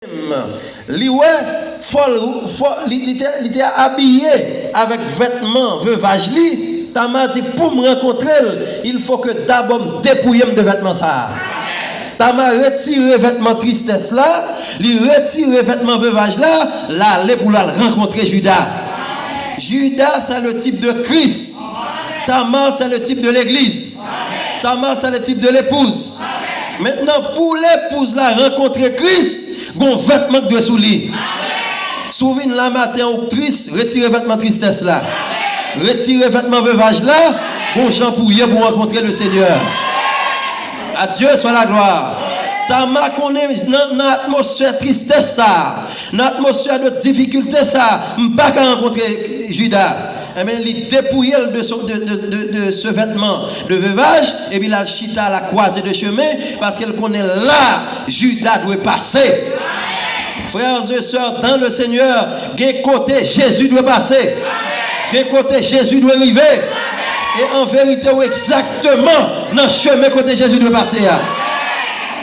Il était habillé avec vêtements veuvage. Tama dit pour me rencontrer, il faut que d'abord me dépouiller de vêtements ça. Tama retire vêtements tristesse là, il retire vêtements veuvage là, là pour la rencontrer Judas. Judas c'est le type de Christ. Tamar c'est le type de l'église. Tamar c'est le type de l'épouse. Maintenant pour l'épouse là rencontrer Christ, gon vêtement de sous lui. Souvin la matin ou triste, retirez vêtement tristesse là. Retirez vêtement veuvage là, bon Jean pour rencontrer le Seigneur. À Dieu soit la gloire. Tama connaît dans l'atmosphère tristesse ça, dans l'atmosphère de difficulté ça, pas qu'à rencontrer Judas. Eh bien, il dépouille de ce vêtement de veuvage et puis il a chita à la croisée de chemin parce qu'elle connaît là, Judas doit passer. Frères et sœurs, dans le Seigneur, d'un côté Jésus doit passer, d'un côté Jésus doit arriver. Et en vérité, exactement dans le chemin côté Jésus doit passer.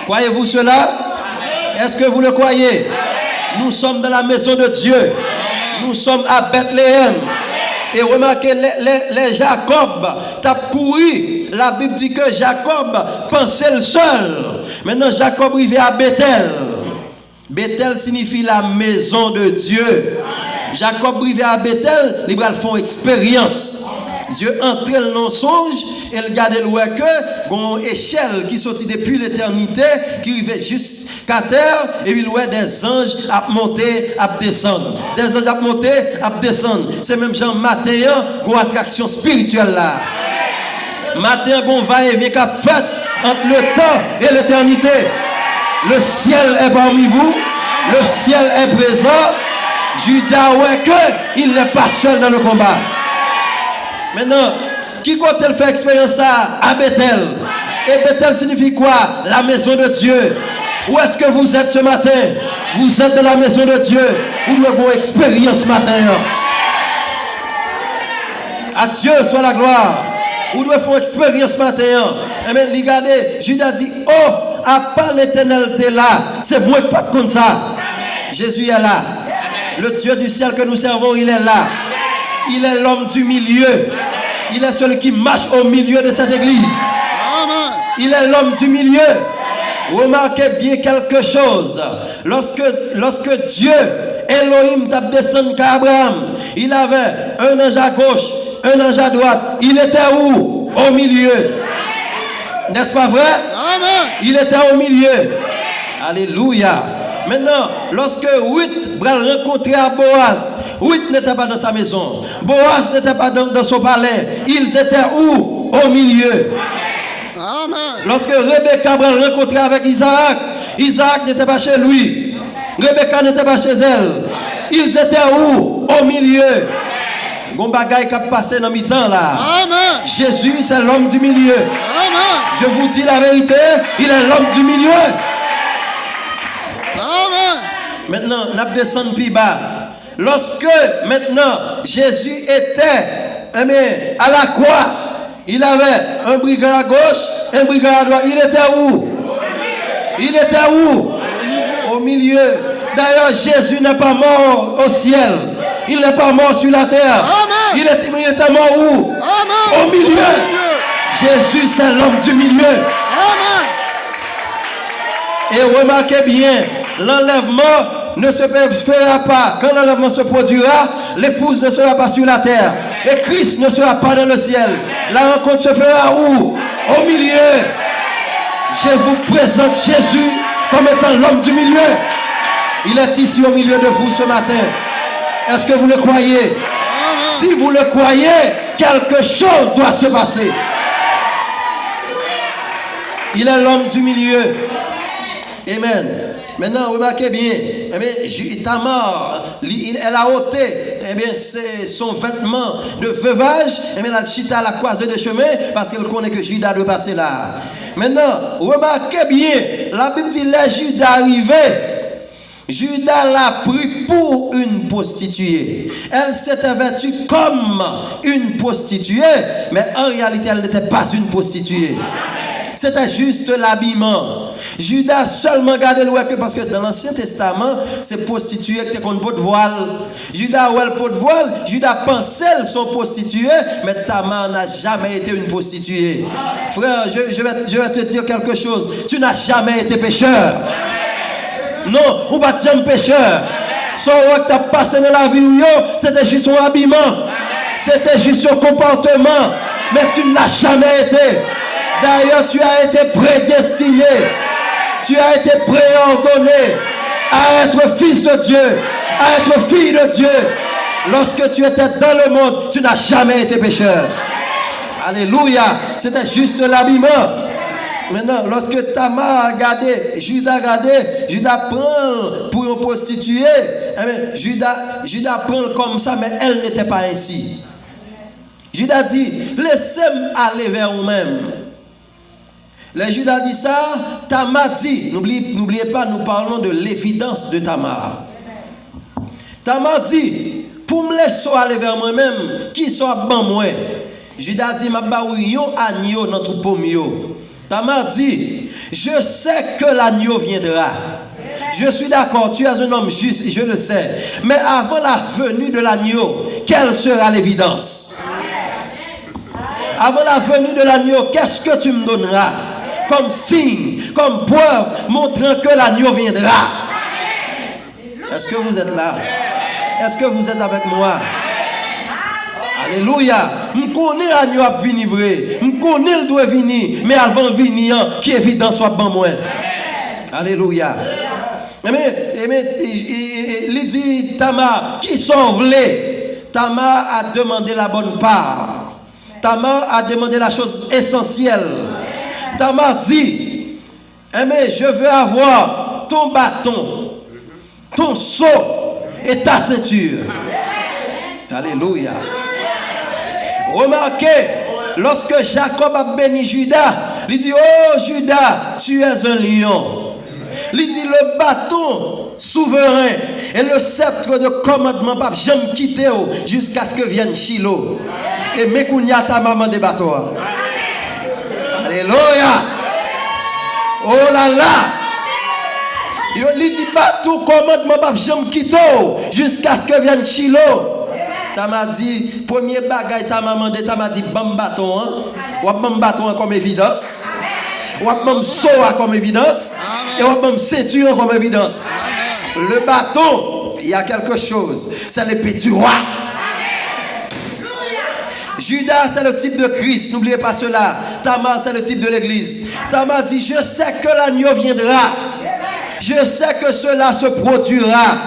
Croyez-vous cela? Est-ce que vous le croyez? Nous sommes dans la maison de Dieu. Nous sommes à Bethléem. Et remarquez, les Jacob t'as couru. La Bible dit que Jacob pensait le seul. Maintenant, Jacob arrivé à Bethel. Bethel signifie la maison de Dieu. Jacob arrivé à Bethel, les bras font expérience. Dieu entre dans le songe et il garde le que une échelle qui sortit depuis l'éternité, qui arrivait jusqu'à terre, et il voit des anges à monter, à descendre. Des anges à monter, à descendre. C'est même Jean matin, une attraction spirituelle là. Matin, on va et vient qu'à fait entre le temps et l'éternité. Le ciel est parmi vous, le ciel est présent. Judas ouais que il n'est pas seul dans le combat. Maintenant, qui compte faire expérience ça à Bethel? Et Bethel signifie quoi? La maison de Dieu. Où est-ce que vous êtes ce matin? Vous êtes dans la maison de Dieu. Vous devez avoir expérience ce matin. À Dieu soit la gloire. Vous devez faire expérience ce matin. Et bien, regardez, Judas dit, oh, à part l'éternel t'es là. C'est moi qui pas comme ça. Jésus est là. Le Dieu du ciel que nous servons, il est là. Il est l'homme du milieu. Il est celui qui marche au milieu de cette église. Amen. Il est l'homme du milieu. Remarquez bien quelque chose. Lorsque Dieu, Elohim, t'a descendu à Abraham, il avait un ange à gauche, un ange à droite. Il était où? Au milieu. N'est-ce pas vrai? Amen. Il était au milieu. Alléluia. Maintenant, lorsque Ruth va rencontrer à Boaz, Ruth n'était pas dans sa maison. Boaz n'était pas dans son palais. Ils étaient où? Au milieu. Amen. Lorsque Rebecca va rencontrer avec Isaac, Isaac n'était pas chez lui. Rebecca n'était pas chez elle. Ils étaient où? Au milieu. Gon bagay qui a passé dans mi-temps là. Amen. Jésus, c'est l'homme du milieu. Amen. Je vous dis la vérité, il est l'homme du milieu. Amen. Maintenant, nous descendons plus bas. Lorsque maintenant Jésus était à la croix, il avait un brigand à gauche, un brigand à droite. Il était où? Il était où? Au milieu. D'ailleurs, Jésus n'est pas mort au ciel. Il n'est pas mort sur la terre. Il était mort où? Au milieu. Jésus, c'est l'homme du milieu. Amen. Et remarquez bien, l'enlèvement ne se fera pas. Quand l'enlèvement se produira, l'épouse ne sera pas sur la terre. Et Christ ne sera pas dans le ciel. La rencontre se fera où? Au milieu. Je vous présente Jésus comme étant l'homme du milieu. Il est ici au milieu de vous ce matin. Est-ce que vous le croyez? Si vous le croyez, quelque chose doit se passer. Il est l'homme du milieu. Amen. Maintenant, remarquez bien, Tamar, elle a ôté son vêtement de veuvage, elle a chita à la croisée de chemin parce qu'elle connaît que Judas doit passer là. Maintenant, remarquez bien, la Bible dit les Judas arrivés. Judas l'a pris pour une prostituée. Elle s'était vêtue comme une prostituée, mais en réalité, elle n'était pas une prostituée. C'était juste l'habillement. Judas seulement gardait le que parce que dans l'Ancien Testament, c'est prostituée qui était contre pot de voile. Judas ou le pot de voile, Judas pensait qu'elles sont prostituées, mais Tamar n'a jamais été une prostituée. Frère, je vais te dire quelque chose. Tu n'as jamais été pécheur. Non, ou pas jamais pécheur. Son que tu as passé dans la vie, c'était juste son habillement. C'était juste son comportement. Mais tu ne l'as jamais été. D'ailleurs, tu as été prédestiné. Tu as été préordonné à être fils de Dieu, à être fille de Dieu. Lorsque tu étais dans le monde, tu n'as jamais été pécheur. Alléluia. C'était juste l'habillement. Maintenant, lorsque Tamar a gardé, Judas a gardé, Judas prend pour une prostituée, eh Judas prend comme ça, mais elle n'était pas ainsi. Judas dit, laissez-moi aller vers vous-même. Le Judas dit ça, Tamar dit, n'oubliez pas, nous parlons de l'évidence de Tamar. Tamar dit, pour me laisser aller vers moi-même, qui soit bon moi. Judas dit, ma baouillon agneau dans troupeau mio. Tamar dit, je sais que l'agneau viendra. Je suis d'accord, tu es un homme juste, je le sais. Mais avant la venue de l'agneau, quelle sera l'évidence? Avant la venue de l'agneau, qu'est-ce que tu me donneras comme signe, comme preuve, montrant que l'agneau viendra? Est-ce que vous êtes là? Est-ce que vous êtes avec moi? Alléluia. Je connais l'agneau à venir vrai. Je connais le doit venir. Mais avant de venir, qui est évident soit bon moi. Alléluia. Il dit Tamar, qui sont vlés? Tamar a demandé la bonne part. Tamar a demandé la chose essentielle. Tamar dit, je veux avoir ton bâton, ton seau et ta ceinture. Alléluia. Remarquez, lorsque Jacob a béni Judas, il dit, oh Judas, tu es un lion. Il dit, le bâton souverain et le sceptre de commandement, pas jamais quitter jusqu'à ce que vienne Shiloh. Et Mekounia ta maman de bateau. Alléluia. Oh là là. Il dit, bateau commandement, pas jamais quitter jusqu'à ce que vienne Shiloh. Ta m'a dit, premier bagage, ta maman de ta m'a dit, bam bâton, ou bam bâton comme évidence, ou bam seau comme évidence, et ou bam ceinture comme évidence. Le bâton, il y a quelque chose, c'est l'épée du roi. Judas, c'est le type de Christ, n'oubliez pas cela. Tamar, c'est le type de l'église. Tamar dit, je sais que l'agneau viendra. Je sais que cela se produira.